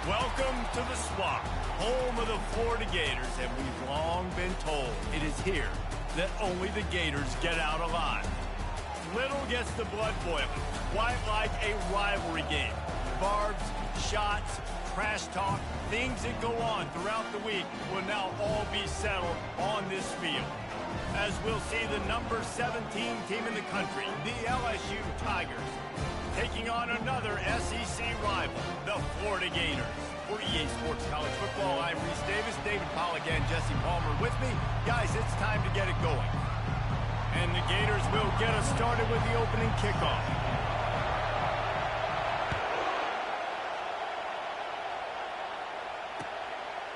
Welcome to the Swamp, home of the Florida Gators, and we've long been told it is here that only the Gators get out alive. Little gets the blood boiling, quite like a rivalry game. Barbs, shots, trash talk, things that go on throughout the week will now all be settled on this field. As we'll see the number 17 team in the country, the LSU Tigers, taking on another SEC rival, the Florida Gators. For EA Sports College Football, I'm Reese Davis, David Pollack, and Jesse Palmer with me. Guys, it's time to get it going. And the Gators will get us started with the opening kickoff.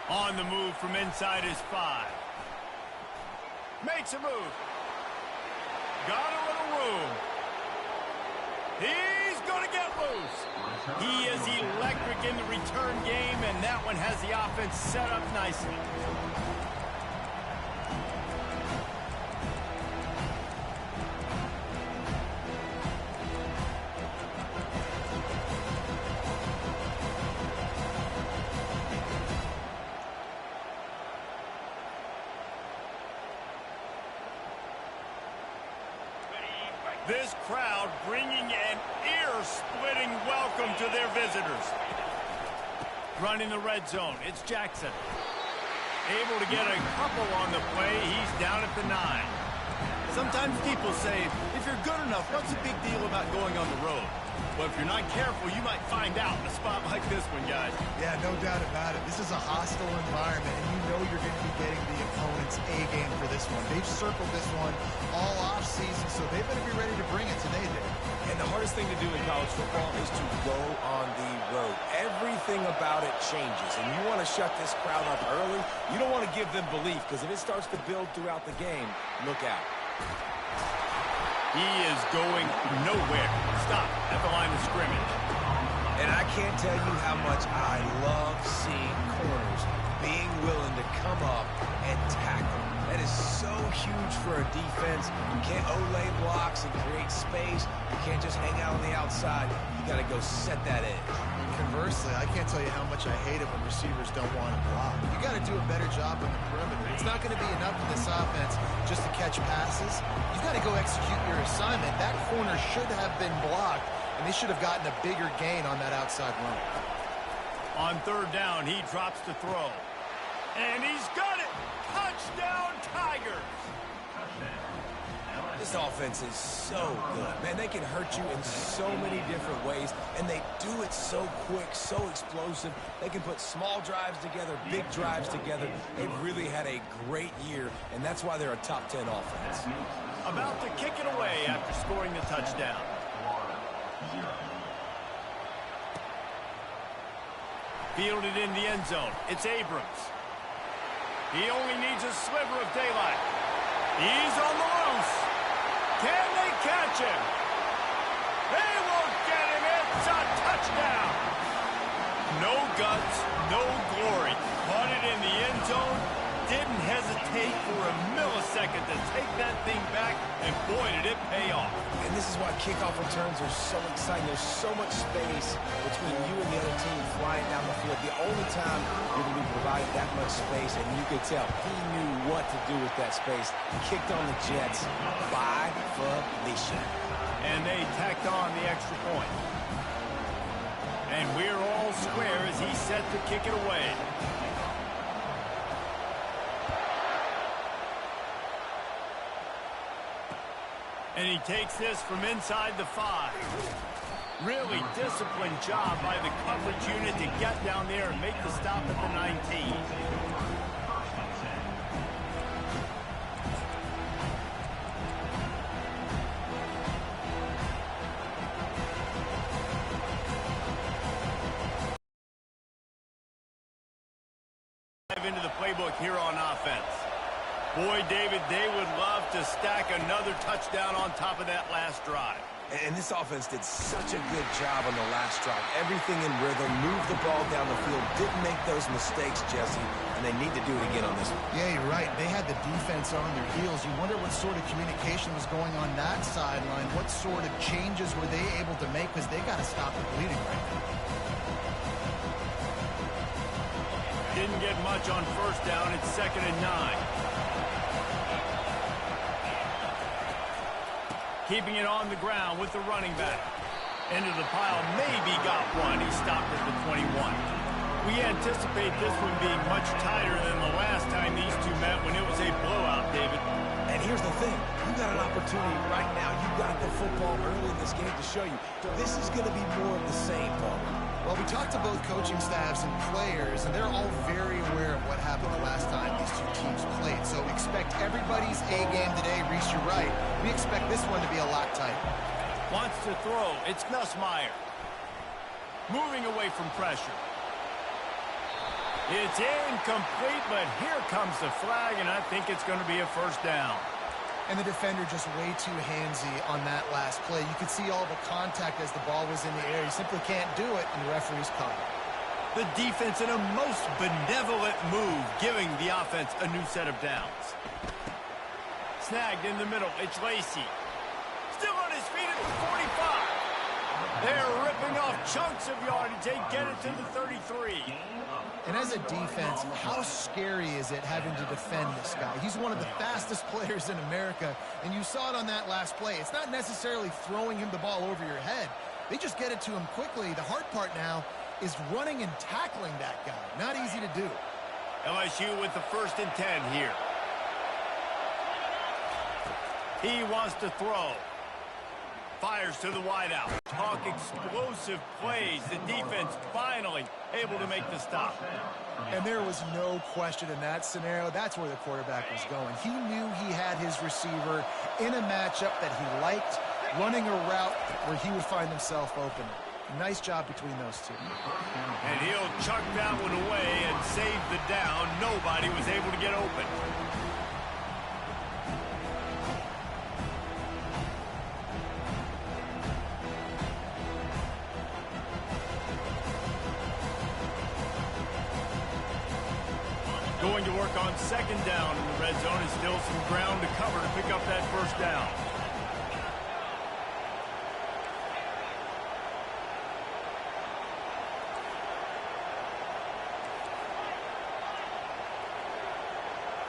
On the move from inside his 5. Makes a move. Got a little room. He's going to get loose. He is electric in the return game, and that one has the offense set up nicely. This crowd bringing an ear-splitting welcome to their visitors. Running the red zone, it's Jackson. Able to get a couple on the play, he's down at the 9. Sometimes people say, if you're good enough, what's the big deal about going on the road? Well, if you're not careful, you might find out in a spot like this one, guys. Yeah, no doubt about it. This is a hostile environment, and you know you're going to be getting the opponent's A-game for this one. They've circled this one all off-season, so they better be ready to bring it today, Dave. And the hardest thing to do in college football is to go on the road. Everything about it changes, and you want to shut this crowd up early. You don't want to give them belief, because if it starts to build throughout the game, look out. He is going nowhere. Stop at the line of scrimmage. And I can't tell you how much I love seeing corners being willing to come up and tackle. That is so huge for a defense. You can't olay blocks and create space. You can't just hang out on the outside. You got to go set that edge. Conversely, I can't tell you how much I hate it when receivers don't want to block. You got to do a better job on the perimeter. It's not going to be enough in this offense just to catch passes. You got to go execute your assignment. That corner should have been blocked, and they should have gotten a bigger gain on that outside run. On third down, he drops to throw. And he's got it! Touchdown, Tigers! This offense is so good. Man, they can hurt you in so many different ways, and they do it so quick, so explosive. They can put small drives together, big drives together. They've really had a great year, and that's why they're a top 10 offense. About to kick it away after scoring the touchdown. Fielded in the end zone. It's Abrams. He only needs a sliver of daylight. He's on the loose. Can they catch him? They won't get him. It's a touchdown. No guts, no glory. Caught it in the end zone. Didn't hesitate for a millisecond to take that thing back, and boy, did it pay off. And this is why kickoff returns are so exciting. There's so much space between you and the other team flying down the field. The only time you're going to be provided that much space, and you could tell he knew what to do with that space. He kicked on the Jets by Felicia. And they tacked on the extra point. And we're all square as he's set to kick it away. And he takes this from inside the 5. Really disciplined job by the coverage unit to get down there and make the stop at the 19. Dive into the playbook here on offense. Boy, David, they would love to stack another touchdown on top of that last drive. And this offense did such a good job on the last drive. Everything in rhythm, moved the ball down the field, didn't make those mistakes, Jesse, and they need to do it again on this one. Yeah, you're right. They had the defense on their heels. You wonder what sort of communication was going on that sideline. What sort of changes were they able to make, because they got to stop the bleeding right now. didn't get much on first down. It's 2nd and 9. Keeping it on the ground with the running back. Into the pile, maybe got one. He stopped at the 21. We anticipate this one being much tighter than the last time these two met when it was a blowout, David. And here's the thing. You got an opportunity right now. You got the football early in this game to show you. This is going to be more of the same, Paul. Well, we talked to both coaching staffs and players, and they're all very aware of what happened the last time these two teams played. So expect everybody's A game today. Reese, you're right. We expect this one to be a lot tighter. Wants to throw. It's Nussmeier. Moving away from pressure. It's incomplete, but here comes the flag, and I think it's going to be a first down. And the defender just way too handsy on that last play. You could see all the contact as the ball was in the air. He simply can't do it, and the referee's caught it. The defense in a most benevolent move, giving the offense a new set of downs. Snagged in the middle. It's Lacey. Still on his feet at the 45. They're ripping off chunks of yardage. They get it to the 33. And as a defense, how scary is it having to defend this guy? He's one of the fastest players in America, and you saw it on that last play. It's not necessarily throwing him the ball over your head. They just get it to him quickly. The hard part now is running and tackling that guy. Not easy to do. LSU with the 1st and 10 here. He wants to throw. Fires to the wideout. Talk explosive plays. The defense finally able to make the stop. And there was no question in that scenario. That's where the quarterback was going. He knew he had his receiver in a matchup that he liked, running a route where he would find himself open. Nice job between those two. And he'll chuck that one away and save the down. Nobody was able to get open. Going to work on 2nd down in the red zone, and still some ground to cover to pick up that first down.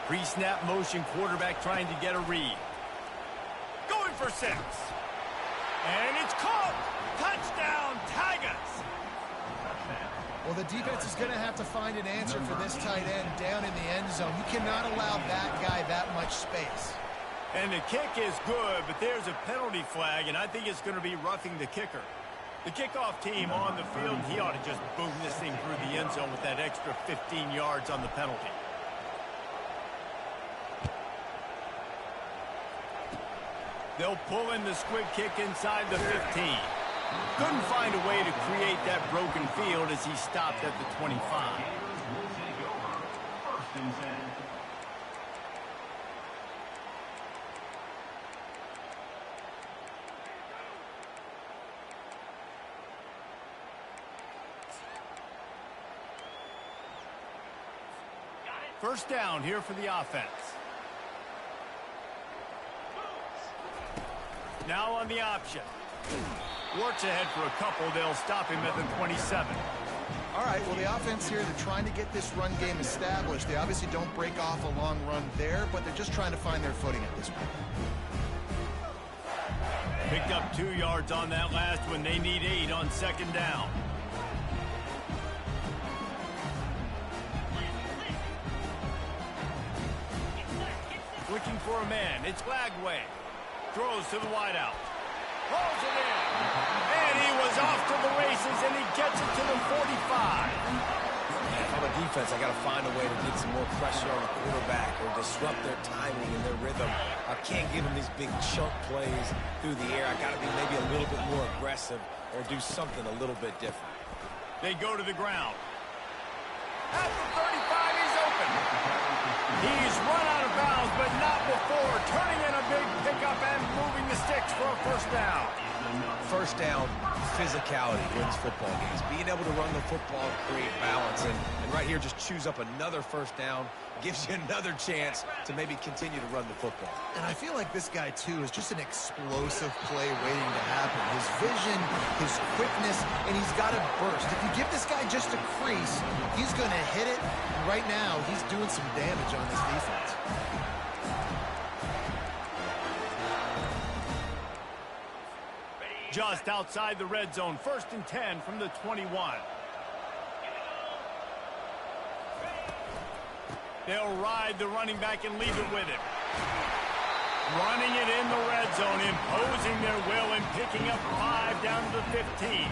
Pre-snap motion, quarterback trying to get a read. Going for 6. And it's caught. Touchdown, Tigers. Well, the defense is going to have to find an answer for this tight end down in the end zone. You cannot allow that guy that much space. And the kick is good, but there's a penalty flag, and I think it's going to be roughing the kicker. The kickoff team on the field, he ought to just boom this thing through the end zone with that extra 15 yards on the penalty. They'll pull in the squib kick inside the 15. Couldn't find a way to create that broken field as he stopped at the 25. First down here for the offense. Now on the option. Works ahead for a couple. They'll stop him at the 27. All right, well, the offense here, they're trying to get this run game established. They obviously don't break off a long run there, but they're just trying to find their footing at this point. Picked up 2 yards on that last one. They need 8 on 2nd down. Looking for a man. It's Lagway. Throws to the wideout. Rolls it in. And he was off to the races, and he gets it to the 45. If I'm a defense, I got to find a way to get some more pressure on the quarterback or disrupt their timing and their rhythm. I can't give them these big chunk plays through the air. I got to be maybe a little bit more aggressive or do something a little bit different. They go to the ground. At the 35, he's open. He's run out of bounds, but not before turning in a big pickup and moving the sticks for a first down. first down, physicality wins football games. Being able to run the football, create balance, and right here just choose up another first down, gives you another chance to maybe continue to run the football. And I feel like this guy, too, is just an explosive play waiting to happen. His vision, his quickness, and he's got a burst. If you give this guy just a crease, he's going to hit it. And right now, he's doing some damage on this defense. Just outside the red zone, 1st and 10 from the 21. They'll ride the running back and leave it with him. Running it in the red zone, imposing their will and picking up 5 down to the 15.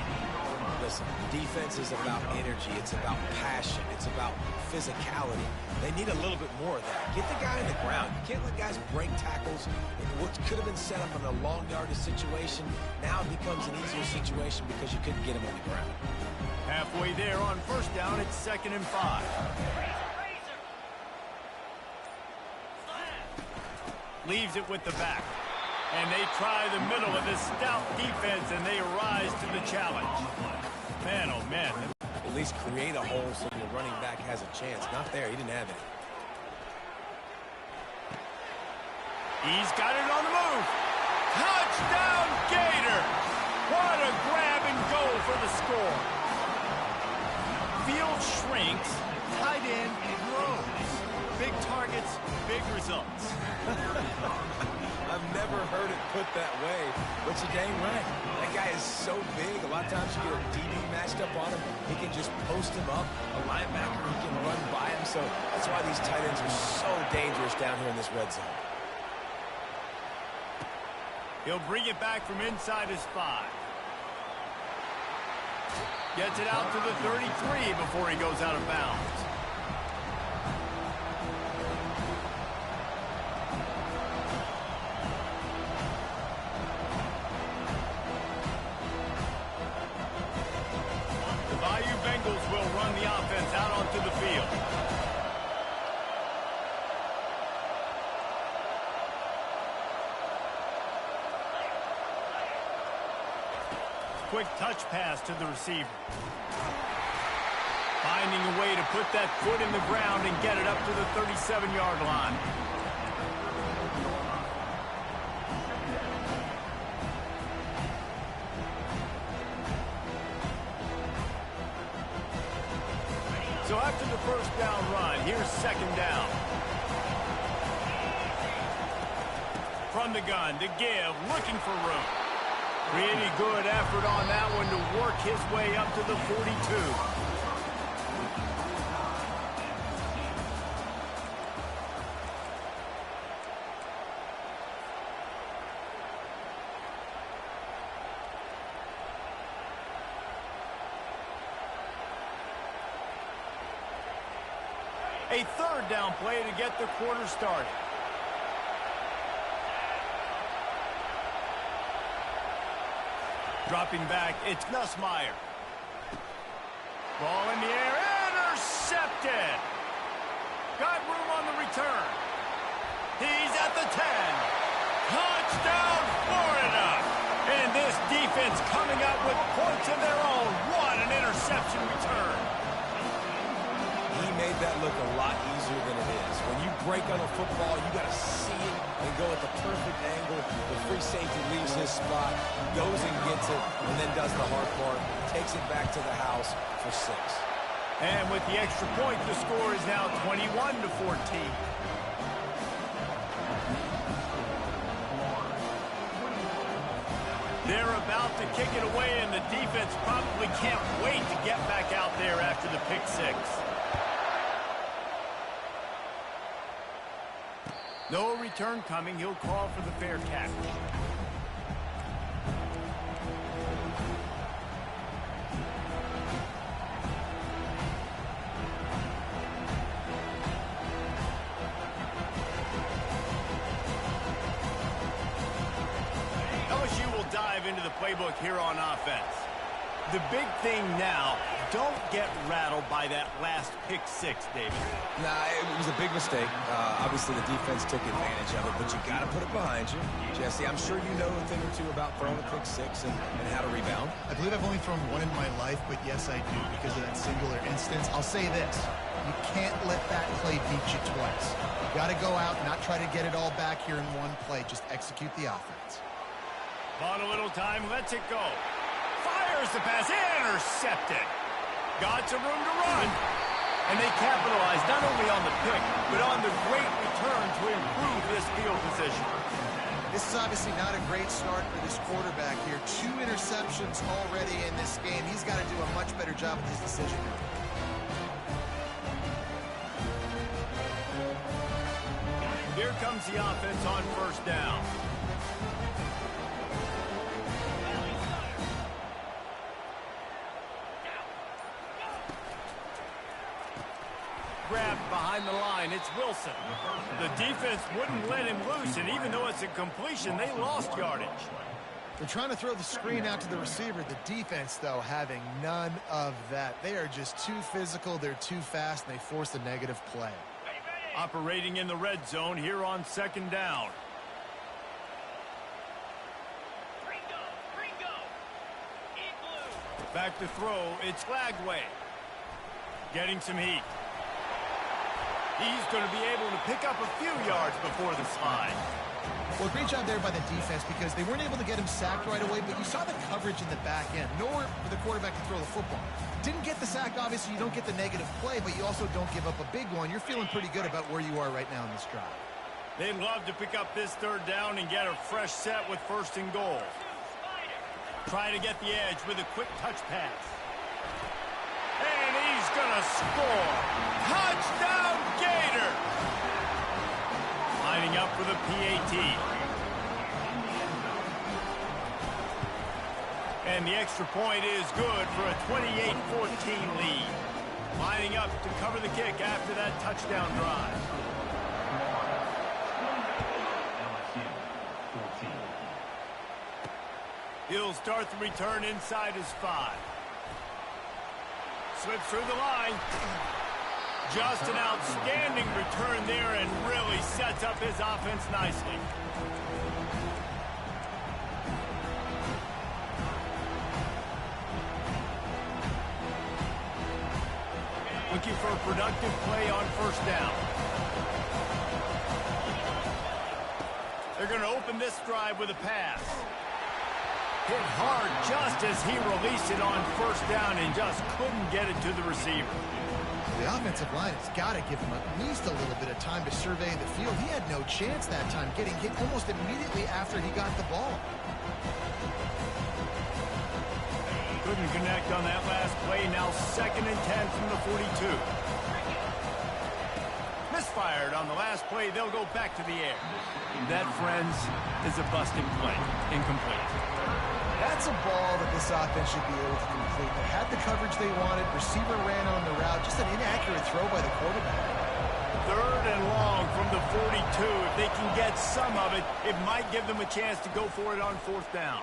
Listen, defense is about energy. It's about passion. It's about physicality. They need a little bit more of that. Get the guy on the ground. You can't let guys break tackles. What could have been set up in a long yardage situation now becomes an easier situation because you couldn't get him on the ground. Halfway there on 1st down, it's 2nd and 5. Leaves it with the back. And they try the middle of this stout defense, and they rise to the challenge. Man, oh, man. At least create a hole so your running back has a chance. Not there. He didn't have it. He's got it on the move. Touchdown, Gator. What a grab and go for the score. Field shrinks, tight end grows. Big targets, big results. I've never heard it put that way, but you're dang right. That guy is so big. A lot of times you get a DB matched up on him. He can just post him up. A linebacker, he can run by him. So that's why these tight ends are so dangerous down here in this red zone. He'll bring it back from inside his 5. Gets it out to the 33 before he goes out of bounds. Will run the offense out onto the field. Quick touch pass to the receiver. Finding a way to put that foot in the ground and get it up to the 37-yard line. So after the 1st down run, here's 2nd down. From the gun to give, looking for room. Pretty good effort on that one to work his way up to the 42. A 3rd down play to get the quarter started. Dropping back, it's Nussmeier. Ball in the air, intercepted. Got room on the return. He's at the 10. Touchdown, Florida. And this defense coming up with points of their own. What an interception return. He made that look a lot easier than it is. When you break on a football, you got to see it and go at the perfect angle. The free safety leaves his spot, goes and gets it, and then does the hard part, takes it back to the house for 6. And with the extra point, the score is now 21-14. They're about to kick it away, and the defense probably can't wait to get back out there after the pick 6. No return coming. He'll call for the fair catch. LSU will dive into the playbook here on offense. The big thing now, don't get rattled by that last pick six, David. Nah, it was a big mistake. Obviously, the defense took advantage of it, but you got to put it behind you. Jesse, I'm sure you know a thing or two about throwing a pick six and how to rebound. I believe I've only thrown one in my life, but yes, I do because of that singular instance. I'll say this. You can't let that play beat you twice. You got to go out, not try to get it all back here in one play. Just execute the offense. On a little time, lets it go. Fires the pass, intercepted. Got some room to run. And they capitalized not only on the pick, but on the great return to improve this field position. This is obviously not a great start for this quarterback here. 2 interceptions already in this game. He's got to do a much better job with his decision making. Here comes the offense on first down. Grabbed behind the line, it's Wilson. The defense wouldn't let him loose, and even though it's a completion, they lost yardage. They're trying to throw the screen out to the receiver. The defense, though, having none of that. They are just too physical, they're too fast, and they force a negative play. Operating in the red zone here on second down. Back to throw, it's Lagway. Getting some heat. He's going to be able to pick up a few yards before the slide. Well, great job there by the defense because they weren't able to get him sacked right away, but you saw the coverage in the back end. Nowhere for the quarterback to throw the football. Didn't get the sack, obviously. You don't get the negative play, but you also don't give up a big one. You're feeling pretty good about where you are right now in this drive. They'd love to pick up this third down and get a fresh set with first and goal. Try to get the edge with a quick touch pass. And he's going to score. Touchdown, Gator! Lining up for the PAT. And the extra point is good for a 28-14 lead. Lining up to cover the kick after that touchdown drive. He'll start the return inside his 5. Slips through the line. Just an outstanding return there and really sets up his offense nicely. Looking for a productive play on first down. They're going to open this drive with a pass. Hit hard just as he released it on first down and just couldn't get it to the receiver. The offensive line has got to give him at least a little bit of time to survey the field. He had no chance that time, getting hit almost immediately after he got the ball. Couldn't connect on that last play. Now 2nd and 10 from the 42. Misfired on the last play. They'll go back to the air. That, friends, is a busted play. Incomplete. That's a ball that this offense should be able to complete. They had the coverage they wanted. Receiver ran on the route. Just an inaccurate throw by the quarterback. 3rd and long from the 42. If they can get some of it, it might give them a chance to go for it on 4th down.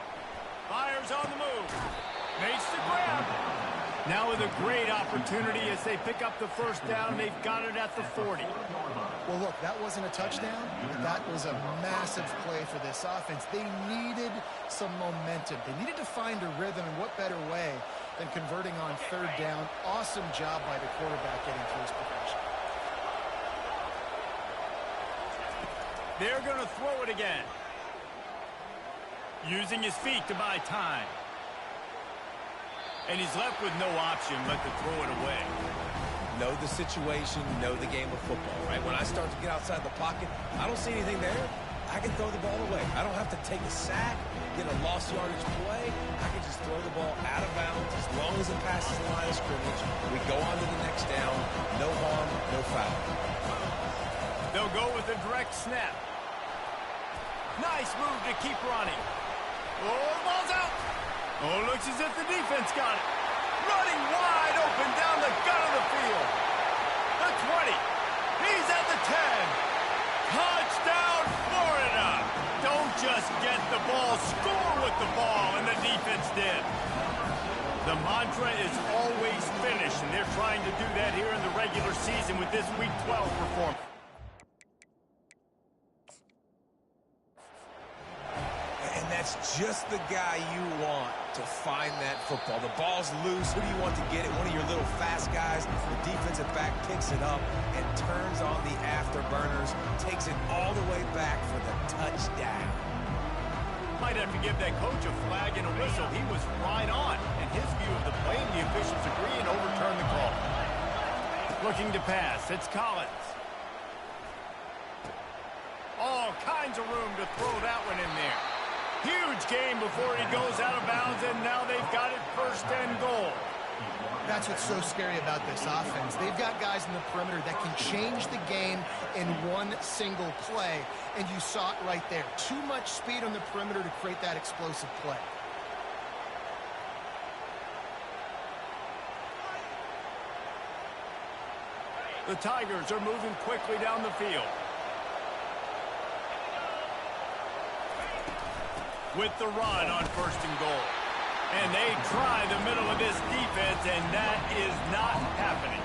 Fires on the move. Makes the grab. Now with a great opportunity as they pick up the first down. They've got it at the 40. Well, look, that wasn't a touchdown, but that was a massive play for this offense. They needed some momentum. They needed to find a rhythm, and what better way than converting on 3rd down. Awesome job by the quarterback getting to his progression. They're going to throw it again. Using his feet to buy time. And he's left with no option but to throw it away. Know the situation, know the game of football, right? When I start to get outside the pocket, I don't see anything there. I can throw the ball away. I don't have to take a sack, get a lost yardage play. I can just throw the ball out of bounds as long as it passes the line of scrimmage. We go on to the next down. No harm, no foul. They'll go with a direct snap. Nice move to keep running. Oh, ball's out. Oh, looks as if the defense got it. Running wide open down the gut of the field. The 20. He's at the 10. Touchdown, Florida. Don't just get the ball, score with the ball, and the defense did. The mantra is always finish, and they're trying to do that here in the regular season with this Week 12 performance. And that's just the guy you want to find that football. The ball's loose. Who do you want to get it? One of your little fast guys. The defensive back picks it up and turns on the afterburners, takes it all the way back for the touchdown. Might have to give that coach a flag and a whistle. He was right on. And his view of the play, and the officials agree and overturn the call. Looking to pass. It's Collins. All kinds of room to throw that one in there. Huge game before he goes out of bounds, and now they've got it 1st and goal. That's what's so scary about this offense. They've got guys in the perimeter that can change the game in one single play, and you saw it right there. Too much speed on the perimeter to create that explosive play. The Tigers are moving quickly down the field. With the run on 1st and goal. And they try the middle of this defense, and that is not happening.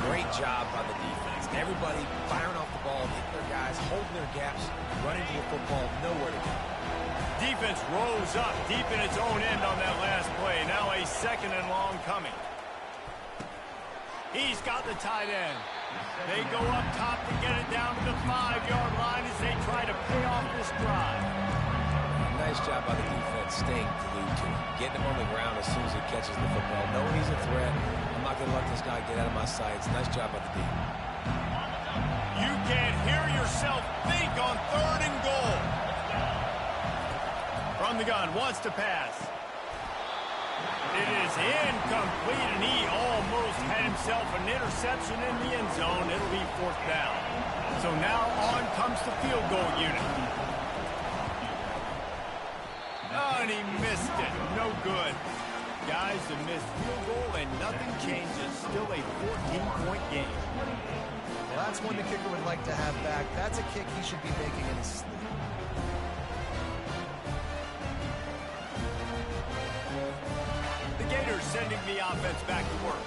Great job by the defense. Everybody firing off the ball, hitting their guys, holding their gaps, running to the football, nowhere to go. Defense rose up deep in its own end on that last play. Now a 2nd and long coming. He's got the tight end. They go up top to get it down to the 5-yard line as they try to pay off this drive. Nice job by the defense staying glued to him. Getting him on the ground as soon as he catches the football. Knowing he's a threat. I'm not going to let this guy get out of my sights. Nice job by the D. You can't hear yourself think on 3rd and goal. From the gun, wants to pass. It is incomplete, and he almost had himself an interception in the end zone. It'll be 4th down. So now on comes the field goal unit. Oh, and he missed it. No good. Guys, a missed field goal, and nothing changes. Still a 14-point game. Well, that's one the kicker would like to have back. That's a kick he should be making in his sleep. The Gators sending the offense back to work.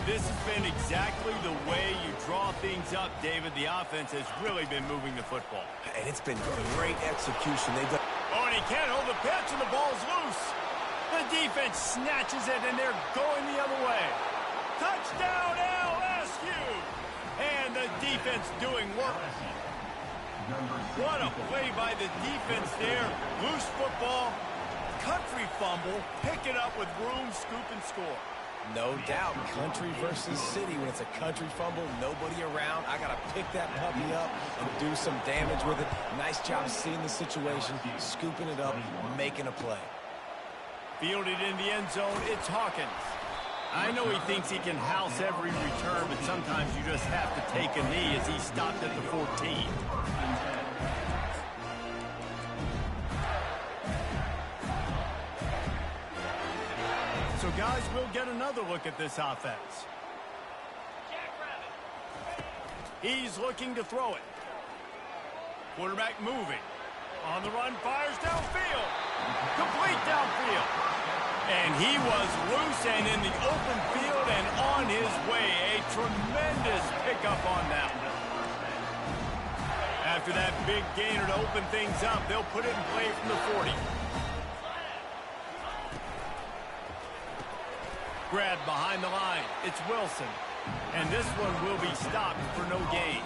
This has been exactly the way you draw things up, David. The offense has really been moving the football. And it's been great execution. They've done. Oh, and he can't hold the pitch, and the ball's loose. The defense snatches it, and they're going the other way. Touchdown, LSU! And the defense doing work. What a play by the defense there. Loose football, country fumble, pick it up with room, scoop, and score. No doubt, country versus city. When it's a country fumble, nobody around. I got to pick that puppy up and do some damage with it. Nice job seeing the situation, scooping it up, making a play. Fielded in the end zone, it's Hawkins. I know he thinks he can house every return, but sometimes you just have to take a knee as he stopped at the 14. So, guys, we'll get another look at this offense. He's looking to throw it. Quarterback moving. On the run, fires downfield. Complete downfield. And he was loose and in the open field and on his way. A tremendous pickup on that one. After that big gainer to open things up, they'll put it in play from the 40. Grab behind the line. It's Wilson. And this one will be stopped for no gain.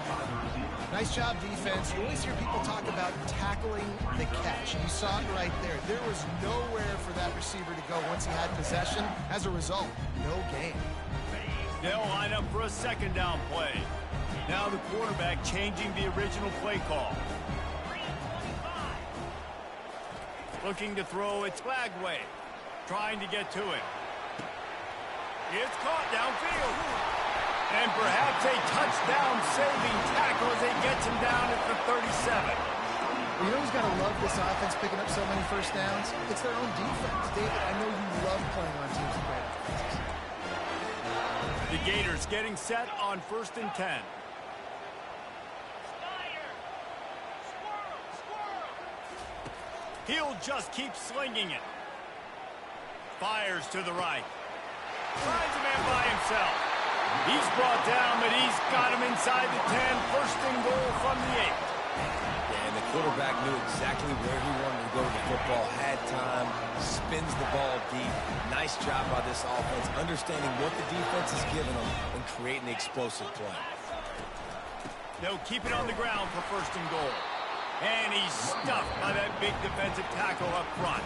Nice job, defense. You always hear people talk about tackling the catch. You saw it right there. There was nowhere for that receiver to go once he had possession. As a result, no gain. They'll line up for a 2nd down play. Now the quarterback changing the original play call. Looking to throw, it's Flagway. Trying to get to it. It's caught downfield. And perhaps a touchdown-saving tackle as it gets him down at the 37. Well, you know who's got to love this offense picking up so many 1st downs? It's their own defense. David, I know you love playing on teams with great offenses. The Gators getting set on 1st and 10. He'll just keep slinging it. Fires to the right. Finds a man by himself. He's brought down, but he's got him inside the 10. First and goal from the 8. Yeah, and the quarterback knew exactly where he wanted to go with the football, had time, spins the ball deep. Nice job by this offense, understanding what the defense is giving them and creating the explosive play. They'll keep it on the ground for first and goal. And he's stuffed by that big defensive tackle up front.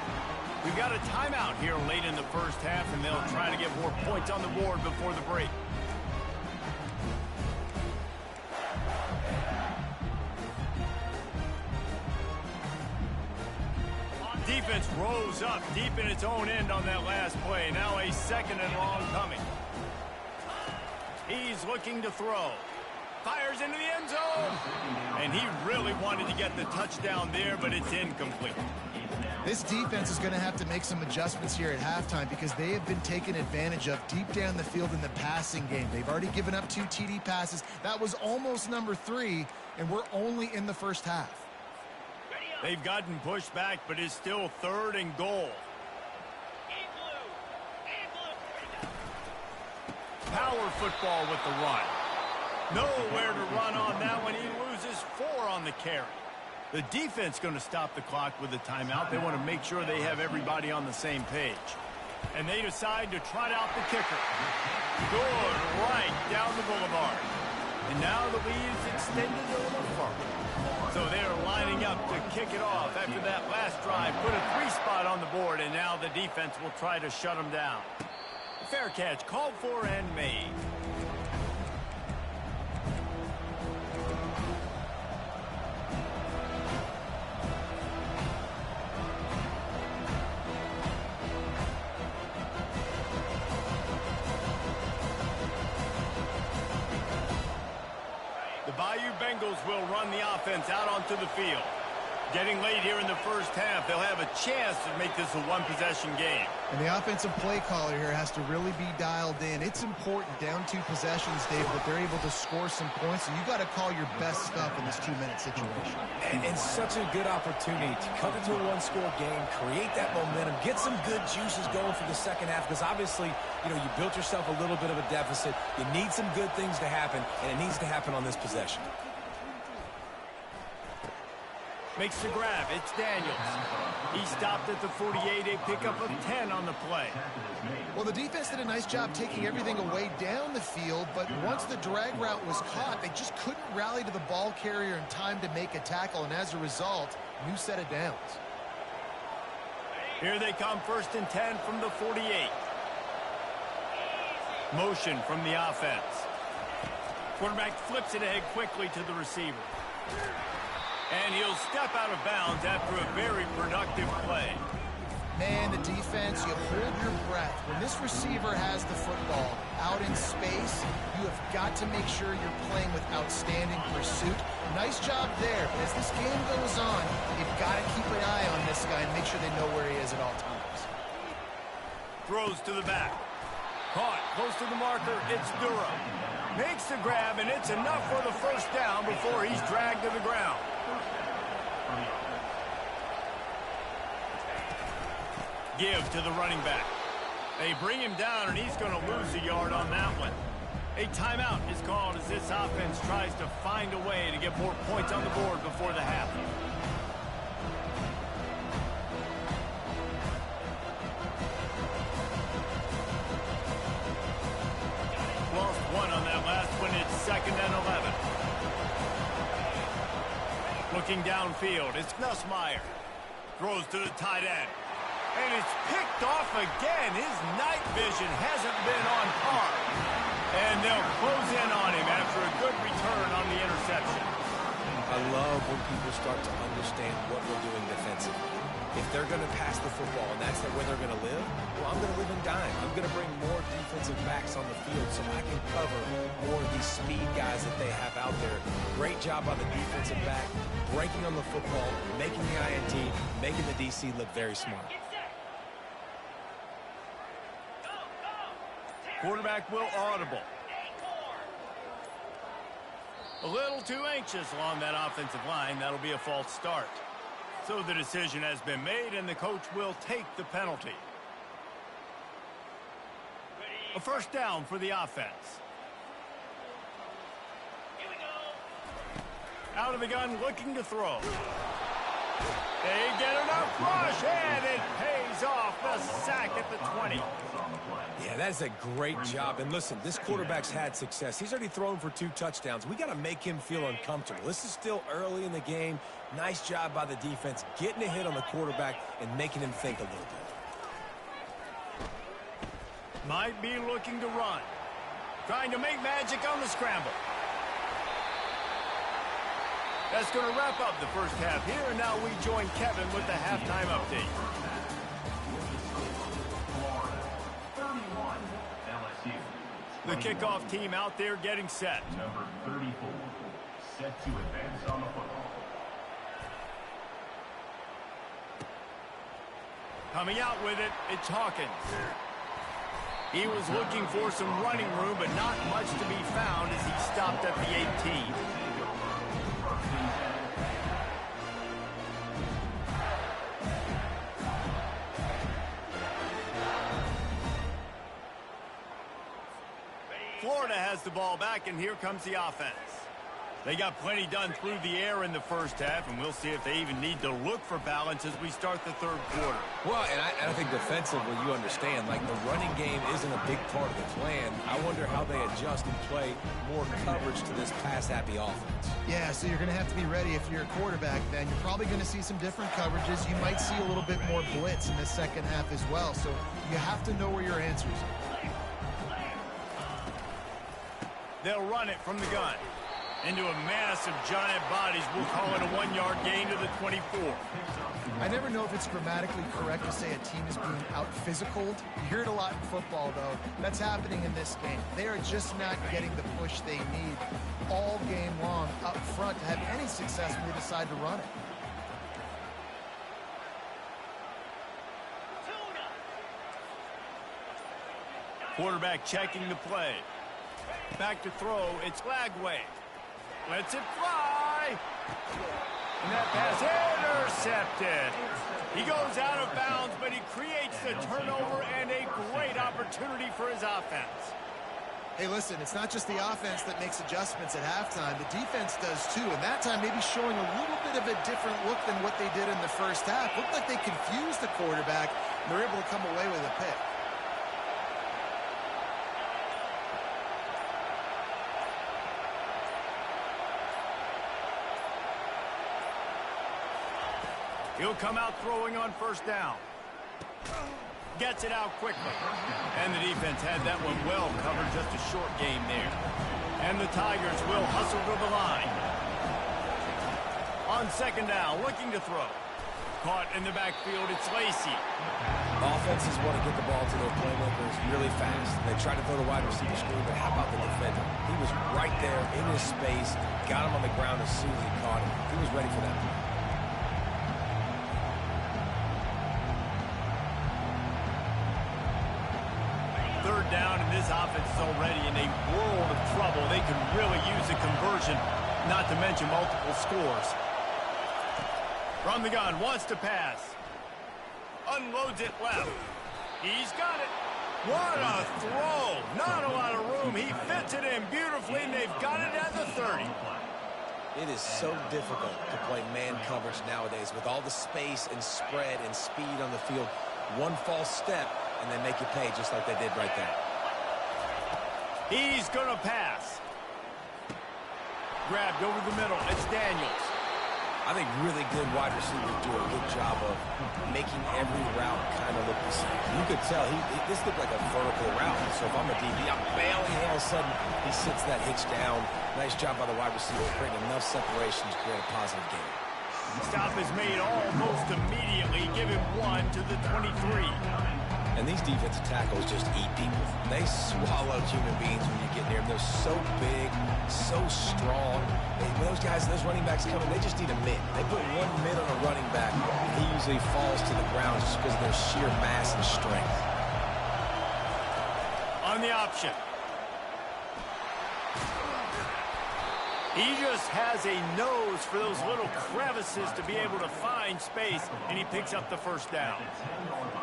We've got a timeout here late in the first half, and they'll try to get more points on the board before the break. Defense rose up deep in its own end on that last play. Now a second and long coming. He's looking to throw. Fires into the end zone. And he really wanted to get the touchdown there, but it's incomplete. This defense is going to have to make some adjustments here at halftime because they have been taken advantage of deep down the field in the passing game. They've already given up 2 TD passes. That was almost number 3, and we're only in the first half. They've gotten pushed back, but it's still third and goal. Power football with the run. Nowhere to run on that one. He loses 4 on the carry. The defense going to stop the clock with a timeout. They want to make sure they have everybody on the same page. And they decide to trot out the kicker. Good right down the boulevard. And now the lead is extended a little further. So they're lining up to kick it off after that last drive. Put a 3 spot on the board, and now the defense will try to shut them down. Fair catch called for and made. Bengals will run the offense out onto the field. Getting late here in the first half, they'll have a chance to make this a one-possession game. And the offensive play caller here has to really be dialed in. It's important down 2 possessions, Dave, that they're able to score some points, and you got to call your best stuff in this 2-minute situation. And such a good opportunity to cut into a 1-score game, create that momentum, get some good juices going for the second half, because obviously, you built yourself a little bit of a deficit. You need some good things to happen, and it needs to happen on this possession. Makes the grab. It's Daniels. He stopped at the 48, a pickup of 10 on the play. Well, the defense did a nice job taking everything away down the field, but once the drag route was caught, they just couldn't rally to the ball carrier in time to make a tackle, and as a result, new set of downs. Here they come, first and 10 from the 48. Motion from the offense. Quarterback flips it ahead quickly to the receiver. And he'll step out of bounds after a very productive play. Man, the defense, you hold your breath. When this receiver has the football out in space, you have got to make sure you're playing with outstanding pursuit. Nice job there, but as this game goes on, you've got to keep an eye on this guy and make sure they know where he is at all times. Throws to the back. Caught close to the marker. It's Durham. Makes the grab, and it's enough for the first down before he's dragged to the ground. Give to the running back. They bring him down, and he's going to lose a yard on that one. A timeout is called as this offense tries to find a way to get more points on the board before the half. Lost 1 on that last one. It's 2nd and 11. Looking downfield, it's Nussmeier. Throws to the tight end. And it's picked off again. His night vision hasn't been on par. And they'll close in on him after a good return on the interception. I love when people start to understand what we're doing defensively. If they're going to pass the football and that's where they're going to live, well, I'm going to live and dime. I'm going to bring more defensive backs on the field so I can cover more of these speed guys that they have out there. Great job by the defensive back, breaking on the football, making the INT, making the DC look very smart. Quarterback will audible. A little too anxious along that offensive line. That'll be a false start. So the decision has been made, and the coach will take the penalty. A first down for the offense. Out of the gun, looking to throw. They get enough rush, and it pays off the sack at the 20. Yeah, that is a great job. And listen, this quarterback's had success. He's already thrown for 2 touchdowns. We got to make him feel uncomfortable. This is still early in the game. Nice job by the defense, getting a hit on the quarterback and making him think a little bit. Might be looking to run. Trying to make magic on the scramble. That's going to wrap up the first half here, and now we join Kevin with the halftime update. The kickoff team out there getting set. Number 34, set to advance on the football. Coming out with it, it's Hawkins. He was looking for some running room, but not much to be found as he stopped at the 18. Florida has the ball back, and here comes the offense. They got plenty done through the air in the first half, and we'll see if they even need to look for balance as we start the third quarter. Well, and I think defensively, you understand, like the running game isn't a big part of the plan. I wonder how they adjust and play more coverage to this pass-happy offense. Yeah, so you're going to have to be ready if you're a quarterback then. You're probably going to see some different coverages. You might see a little bit more blitz in the second half as well. So you have to know where your answers are. They'll run it from the gun. Into a mass of giant bodies. We'll call it a 1-yard gain to the 24. I never know if it's grammatically correct to say a team is being out-physicaled. You hear it a lot in football, though. That's happening in this game. They are just not getting the push they need all game long up front to have any success when they decide to run it. Quarterback checking the play. Back to throw. It's Lagway. Lets it fly. And that pass intercepted. He goes out of bounds, but he creates the turnover and a great opportunity for his offense. Hey, listen, it's not just the offense that makes adjustments at halftime. The defense does too, and that time maybe showing a little bit of a different look than what they did in the first half. Looked like they confused the quarterback, and they're able to come away with a pick. He'll come out throwing on first down. Gets it out quickly. And the defense had that one well covered, just a short game there. And the Tigers will hustle to the line. On second down, looking to throw. Caught in the backfield, it's Lacy. Offenses want to get the ball to their playmakers really fast. They try to throw the wide receiver screen, but how about the defender? He was right there in his space, got him on the ground as soon as he caught him. He was ready for that play. Third down, and this offense is already in a world of trouble. They could really use a conversion, not to mention multiple scores. From the gun, wants to pass. Unloads it left. He's got it. What a throw. Not a lot of room. He fits it in beautifully, and they've got it at the 30. It is so difficult to play man coverage nowadays with all the space and spread and speed on the field. One false step, and they make you pay just like they did right there. He's going to pass. Grabbed over the middle. It's Daniels. I think really good wide receivers do a good job of making every route kind of look the same. You could tell this looked like a vertical route. So if I'm a DB, I'm bailing, and all of a sudden he sits that hitch down. Nice job by the wide receiver, creating enough separation to create a positive gain. Stop is made almost immediately. Give him one to the 23. And these defensive tackles just eat people. They swallow human beings when you get near them. They're so big, so strong. When those guys, those running backs come in, they just need a mid. They put one mid on a running back, and he usually falls to the ground just because of their sheer mass and strength. On the option. He just has a nose for those little crevices to be able to find space, and he picks up the first down.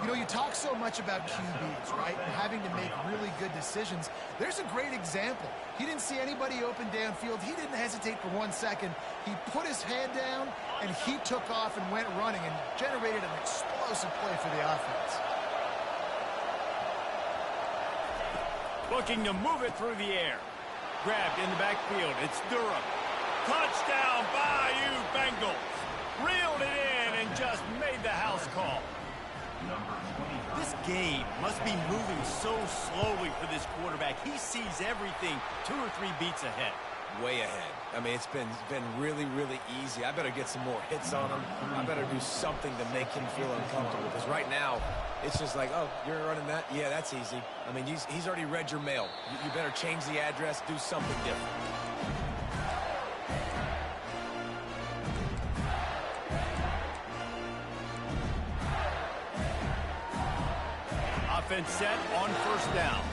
You know, you talk so much about QBs, right, and having to make really good decisions. There's a great example. He didn't see anybody open downfield. He didn't hesitate for 1 second. He put his head down, and he took off and went running and generated an explosive play for the offense. Looking to move it through the air. Grabbed in the backfield. It's Durham. Touchdown, Bayou Bengals. Reeled it in and just made the house call. This game must be moving so slowly for this quarterback. He sees everything 2 or 3 beats ahead. Way ahead. I mean, it's been really, really easy. I better get some more hits on him. I better do something to make him feel uncomfortable. Because right now, it's just like, oh, you're running that? Yeah, that's easy. I mean, he's already read your mail. You better change the address, do something different. Offense set on first down.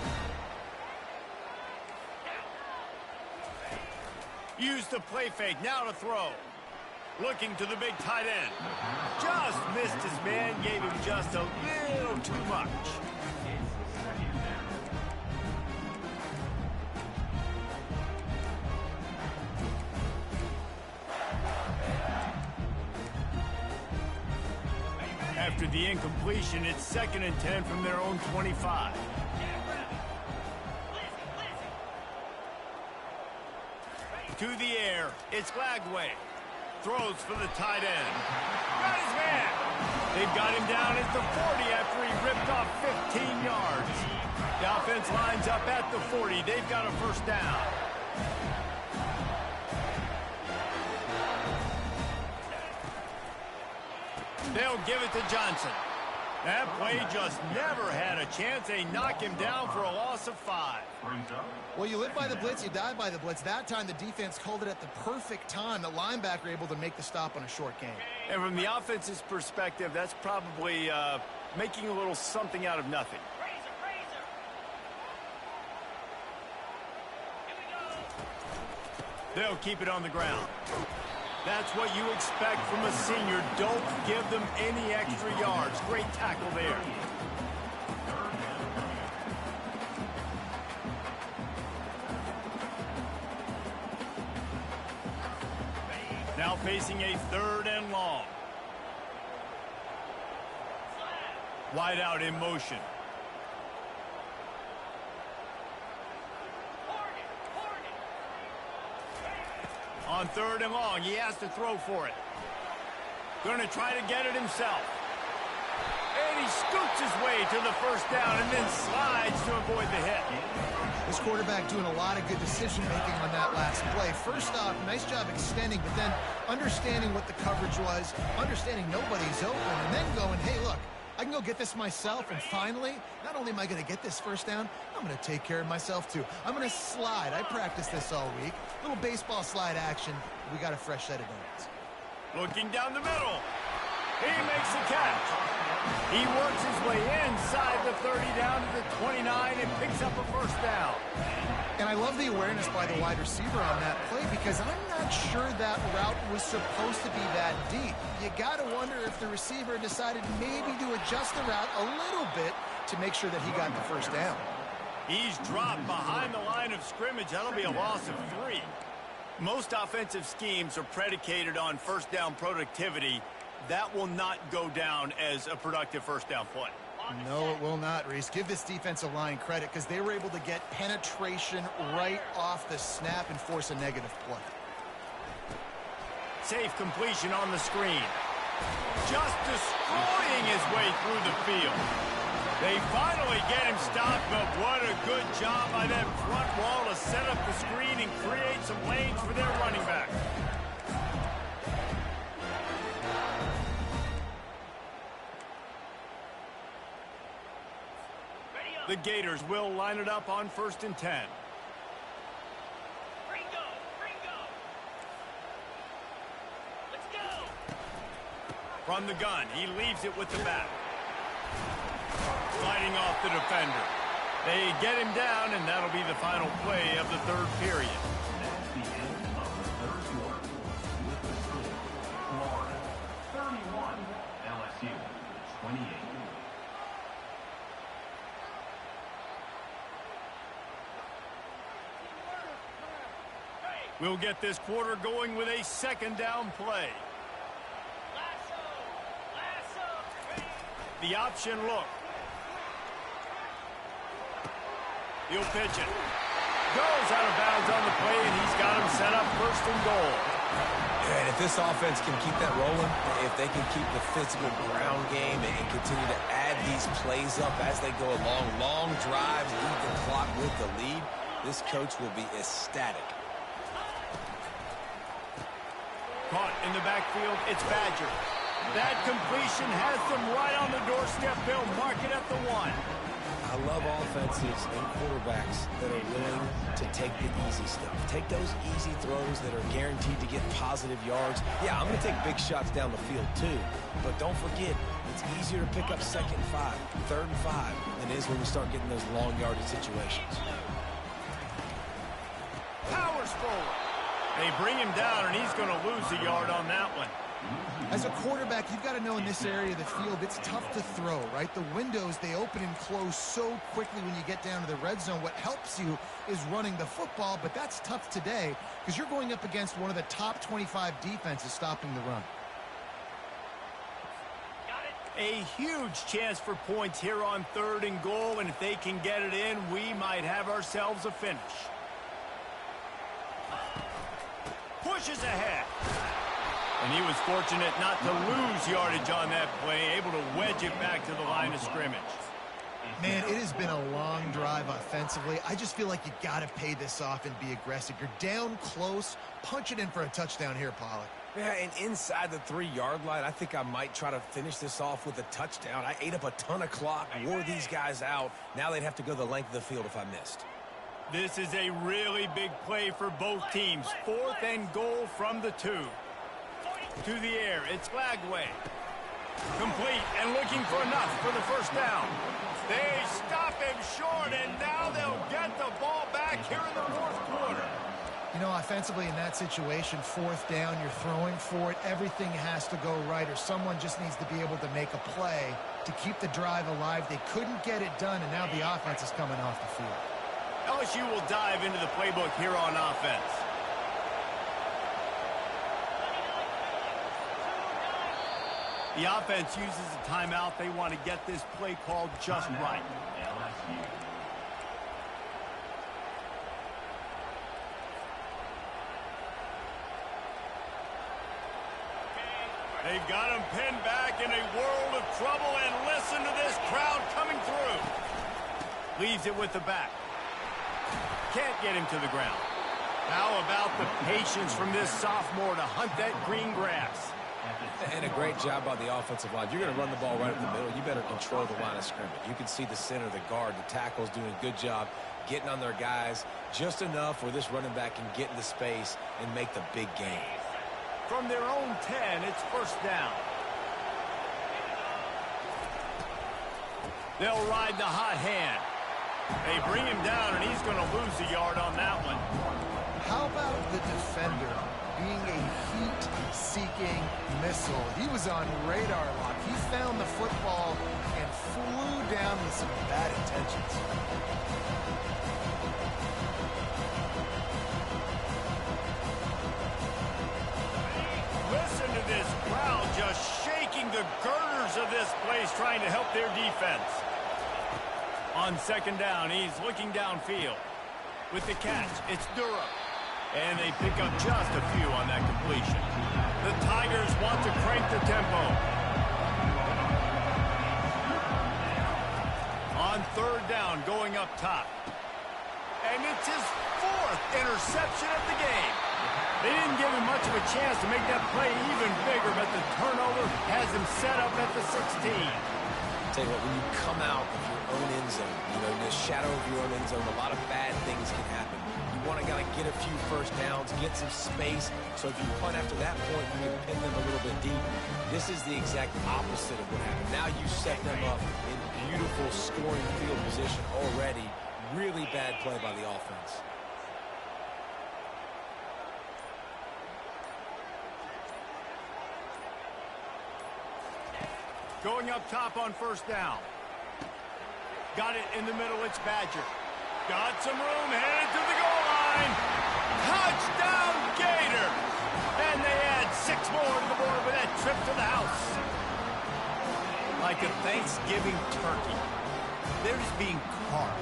Use the play fake, now to throw. Looking to the big tight end. Just missed his man, gave him just a little too much. After the incompletion, it's 2nd and 10 from their own 25. To the air, it's Glagway. Throws for the tight end. Got his man. They've got him down at the 40 after he ripped off 15 yards. The offense lines up at the 40. They've got a first down. They'll give it to Johnson. That play just never had a chance. They knock him down for a loss of 5. Well, you live by the blitz, you die by the blitz. That time, the defense called it at the perfect time. The linebacker able to make the stop on a short game. And from the offense's perspective, that's probably making a little something out of nothing. They'll keep it on the ground. That's what you expect from a senior. Don't give them any extra yards. Great tackle there. Now facing a 3rd and long. Wide out in motion. On 3rd and long, he has to throw for it. Going to try to get it himself. And he scoots his way to the first down and then slides to avoid the hit. This quarterback doing a lot of good decision-making on that last play. First off, nice job extending, but then understanding what the coverage was, understanding nobody's open, and then going, hey, look, I can go get this myself, and finally, not only am I going to get this first down, I'm going to take care of myself, too. I'm going to slide. I practiced this all week. Little baseball slide action. We got a fresh set of downs. Looking down the middle. He makes the catch. He works his way inside the 30 down to the 29 and picks up a first down. And I love the awareness by the wide receiver on that play because I'm not sure that route was supposed to be that deep. You got to wonder if the receiver decided maybe to adjust the route a little bit to make sure that he got the first down. He's dropped behind the line of scrimmage. That'll be a loss of 3. Most offensive schemes are predicated on first down productivity. That will not go down as a productive first down play. No, it will not, Reese. Give this defensive line credit because they were able to get penetration right off the snap and force a negative play. Safe completion on the screen. Just destroying his way through the field. They finally get him stopped, but what a good job by that front wall to set up the screen and create some lanes for their running back. The Gators will line it up on 1st and 10. Let's go. From the gun, he leaves it with the back. Sliding off the defender. They get him down, and that'll be the final play of the 3rd period. LSU, 28. We'll get this quarter going with a second down play. The option look. He'll pitch it. Goes out of bounds on the play, and he's got him set up first and goal. And if this offense can keep that rolling, if they can keep the physical ground game and continue to add these plays up as they go along, long drives, lead the clock with the lead, this coach will be ecstatic. Caught in the backfield, it's Badger. That completion has them right on the doorstep. They'll mark it at the 1. I love offenses and quarterbacks that are willing to take the easy stuff. Take those easy throws that are guaranteed to get positive yards. Yeah, I'm going to take big shots down the field too. But don't forget, it's easier to pick up 2nd and 5, 3rd and 5 than it is when we start getting those long yardage situations. Powers forward. They bring him down, and he's going to lose a yard on that one. As a quarterback, you've got to know in this area of the field, it's tough to throw, right? The windows, they open and close so quickly when you get down to the red zone. What helps you is running the football, but that's tough today because you're going up against one of the top 25 defenses stopping the run. A huge chance for points here on 3rd and goal, and if they can get it in, we might have ourselves a finish. Pushes ahead. And he was fortunate not to lose yardage on that play, able to wedge it back to the line of scrimmage. Man, it has been a long drive offensively. I just feel like you got to pay this off and be aggressive. You're down close. Punch it in for a touchdown here, Pollard. Yeah, and inside the 3-yard line, I think I might try to finish this off with a touchdown. I ate up a ton of clock, wore these guys out. Now they'd have to go the length of the field if I missed. This is a really big play for both teams. 4th and goal from the 2. To the air, it's Flagway. Complete and looking for enough for the first down. They stop him short, and now they'll get the ball back here in the 4th quarter. You know, offensively in that situation, 4th down, you're throwing for it. Everything has to go right, or someone just needs to be able to make a play to keep the drive alive. They couldn't get it done, and now the offense is coming off the field. LSU will dive into the playbook here on offense. The offense uses a timeout. They want to get this play called just right. LSU. They've got him pinned back in a world of trouble, and listen to this crowd coming through. Leaves it with the back. Can't get him to the ground. How about the patience from this sophomore to hunt that green grass? And a great job by the offensive line. You're going to run the ball right up the middle. You better control the line of scrimmage. You can see the center, the guard, the tackles doing a good job getting on their guys just enough where this running back can get into space and make the big game. From their own 10, it's first down. They'll ride the hot hand. They bring him down, and he's going to lose a yard on that one. How about the defender being a heat-seeking missile? He was on radar lock. He found the football and flew down with some bad intentions. Listen to this crowd just shaking the girders of this place, trying to help their defense. On second down, he's looking downfield. With the catch, it's Durham. And they pick up just a few on that completion. The Tigers want to crank the tempo. On third down, going up top. And it's his 4th interception of the game. They didn't give him much of a chance to make that play even bigger, but the turnover has him set up at the 16. Tell you what, when you come out of your own end zone, you know, in the shadow of your own end zone, a lot of bad things can happen. You want to kind of get a few first downs, get some space, so if you punt after that point, you can pin them a little bit deep. This is the exact opposite of what happened. Now you set them up in beautiful scoring field position already. Really bad play by the offense. Going up top on first down. Got it in the middle, it's Badger. Got some room, headed to the goal line. Touchdown, Gator! And they add 6 more to the board with that trip to the house. Like a Thanksgiving turkey. They're just being carved.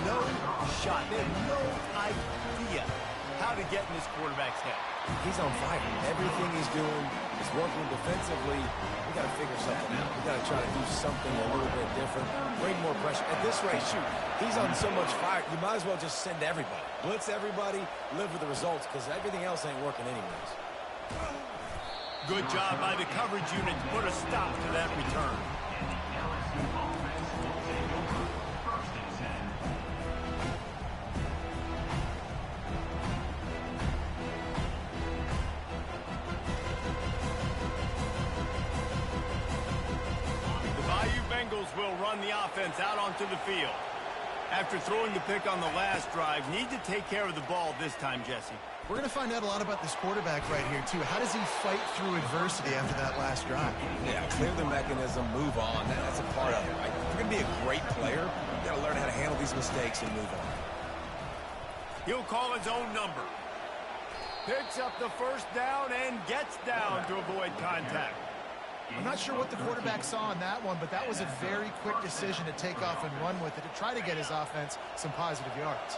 No shot. They have no idea how to get in this quarterback's head. He's on fire. Everything he's doing is working defensively. We got to figure something out. We got to try to do something a little bit different. Bring more pressure. At this rate, shoot, he's on so much fire, you might as well just send everybody. Blitz everybody, live with the results, because everything else ain't working anyways. Good job by the coverage unit to put a stop to that return. Will run the offense out onto the field. After throwing the pick on the last drive, need to take care of the ball this time, Jesse. We're going to find out a lot about this quarterback right here, too. How does he fight through adversity after that last drive? Yeah, clear the mechanism, move on. That's a part of it, right? If you're going to be a great player, you got to learn how to handle these mistakes and move on. He'll call his own number. Picks up the first down and gets down to avoid contact. I'm not sure what the quarterback saw on that one, but that was a very quick decision to take off and run with it to try to get his offense some positive yards.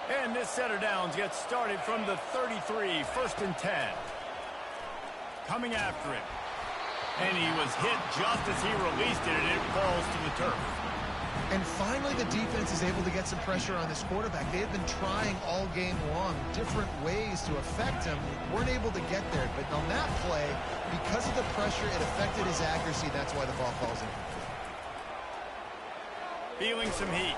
And this set of downs gets started from the 33, 1st and 10. Coming after him. And he was hit just as he released it, and it falls to the turf. And finally, the defense is able to get some pressure on this quarterback. They had been trying all game long different ways to affect him. Weren't able to get there. But on that play, because of the pressure, it affected his accuracy. That's why the ball falls incomplete. Feeling some heat.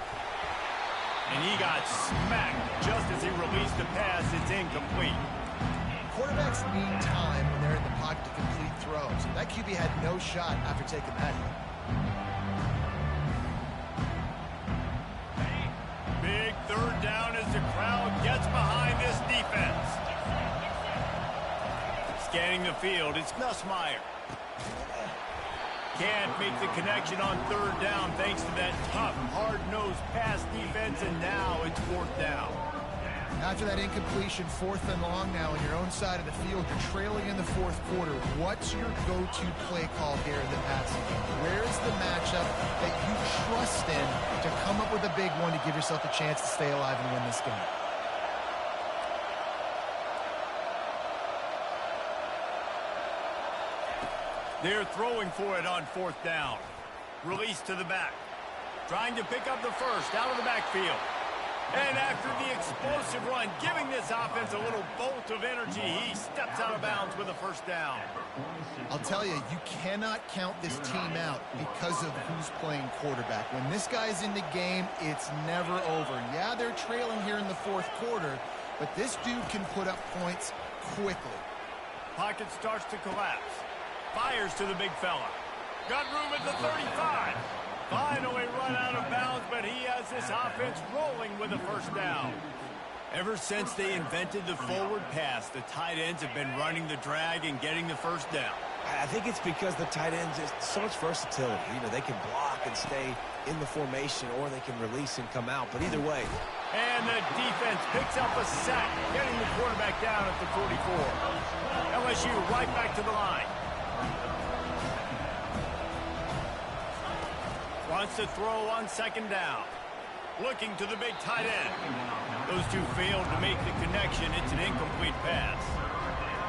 And he got smacked just as he released the pass. It's incomplete. Quarterbacks need time when they're in the pocket to complete throws. That QB had no shot after taking that hit. Big 3rd down as the crowd gets behind this defense. Scanning the field, it's Nussmeier. Can't make the connection on 3rd down thanks to that tough, hard-nosed pass defense, and now it's 4th down. After that incompletion, 4th and long now on your own side of the field, you're trailing in the 4th quarter. What's your go-to play call here in the passing game? Where's the matchup that you trust in to come up with a big one to give yourself a chance to stay alive and win this game? They're throwing for it on 4th down. Release to the back. Trying to pick up the first out of the backfield. And after the explosive run, giving this offense a little bolt of energy, he steps out of bounds with a 1st down. I'll tell you, you cannot count this team out because of who's playing quarterback. When this guy's in the game, it's never over. Yeah, they're trailing here in the 4th quarter, but this dude can put up points quickly. Pocket starts to collapse. Fires to the big fella. Got room at the 35. Finally run out of bounds, but he has this offense rolling with a 1st down. Ever since they invented the forward pass, the tight ends have been running the drag and getting the 1st down. I think it's because the tight ends is so much versatility. You know, they can block and stay in the formation, or they can release and come out. But either way. And the defense picks up a sack, getting the quarterback down at the 44. LSU right back to the line. Wants to throw on 2nd down. Looking to the big tight end. Those two failed to make the connection. It's an incomplete pass.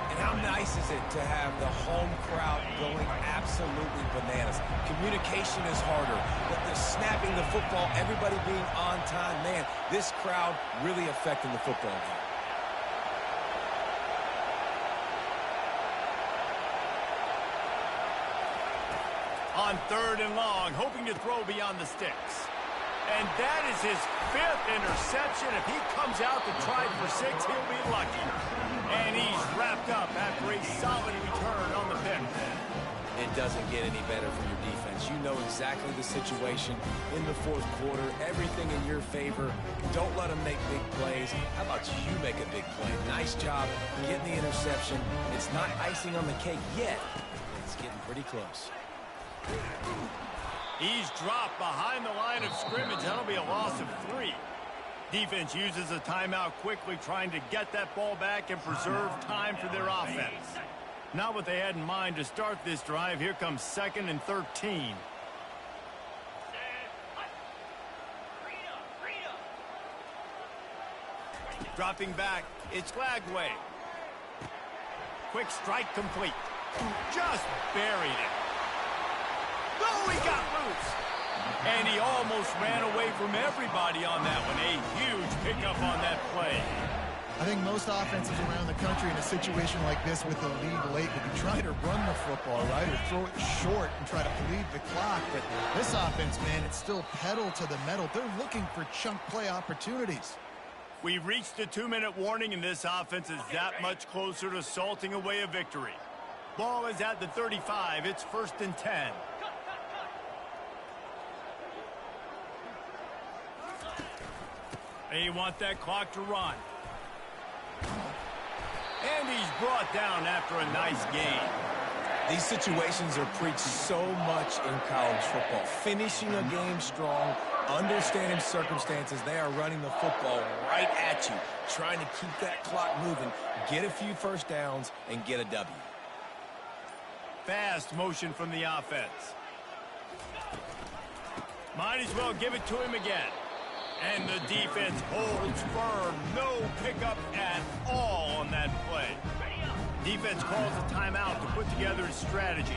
And how nice is it to have the home crowd going absolutely bananas? Communication is harder, but the snapping the football, everybody being on time, man, this crowd really affecting the football game. On 3rd and long, hoping to throw beyond the sticks. And that is his 5th interception. If he comes out to try for 6, he'll be lucky. And he's wrapped up after a solid return on the pick. It doesn't get any better for your defense. You know exactly the situation in the 4th quarter. Everything in your favor. Don't let them make big plays. How about you make a big play? Nice job getting the interception. It's not icing on the cake yet. It's getting pretty close. He's dropped behind the line of scrimmage. That'll be a loss of 3. Defense uses a timeout quickly, trying to get that ball back and preserve time for their offense. Not what they had in mind to start this drive. Here comes 2nd and 13. Dropping back, it's Lagway. Quick strike complete. Just buried it. Oh, he got loose. And he almost ran away from everybody on that one. A huge pickup on that play. I think most offenses around the country in a situation like this with the lead late would be trying to run the football, right, or throw it short and try to bleed the clock. But this offense, man, it's still pedal to the metal. They're looking for chunk play opportunities. We've reached the 2-minute warning, and this offense is that much closer to salting away a victory. Ball is at the 35. It's 1st and 10. They want that clock to run. And he's brought down after a nice gain. These situations are preached so much in college football. Finishing a game strong, understanding circumstances. They are running the football right at you, trying to keep that clock moving, get a few first downs, and get a W. Fast motion from the offense. Might as well give it to him again. And the defense holds firm. No pickup at all on that play. Defense calls a timeout to put together a strategy.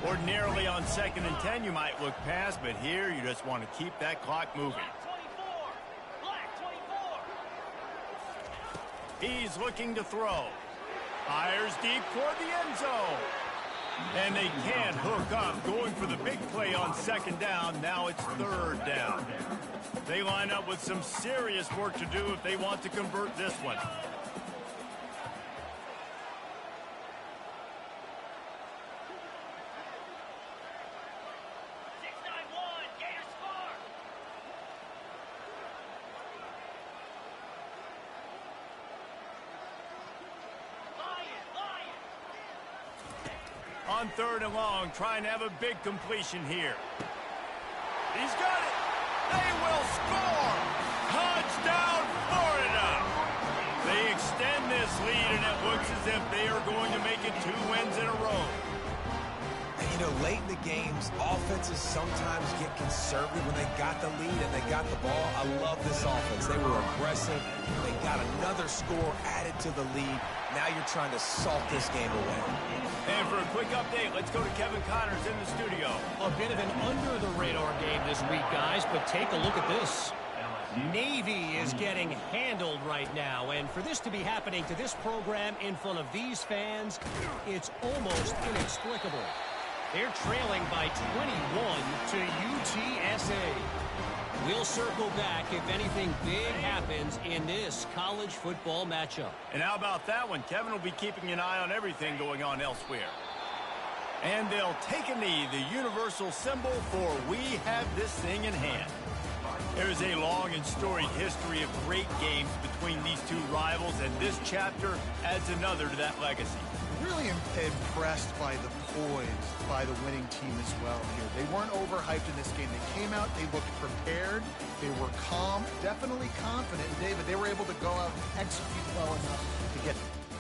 Ordinarily on 2nd and 10, you might look past, but here you just want to keep that clock moving. He's looking to throw. Fires deep toward the end zone. And they can't hook up, going for the big play on 2nd down. Now it's 3rd down. They line up with some serious work to do if they want to convert this one. On 3rd and long, trying to have a big completion here. He's got it. They will score. Touchdown, Florida. They extend this lead, and it looks as if they are going to make it 2 wins in a row. And, you know, late in the games, offenses sometimes get conservative when they got the lead and they got the ball. I love this offense. They were aggressive. They got another score added to the lead. Now you're trying to salt this game away. And for a quick update, let's go to Kevin Connors in the studio. A bit of an under-the-radar game this week, guys, but take a look at this. Navy is getting handled right now, and for this to be happening to this program in front of these fans, it's almost inexplicable. They're trailing by 21 to UTSA. We'll circle back if anything big happens in this college football matchup. And how about that one? Kevin will be keeping an eye on everything going on elsewhere. And they'll take a knee, the universal symbol for we have this thing in hand. There's a long and storied history of great games between these two rivals, and this chapter adds another to that legacy. Really impressed by the poise by the winning team as well here. They weren't overhyped in this game. They came out, they looked prepared, they were calm, definitely confident. And David, they were able to go out and execute well enough to get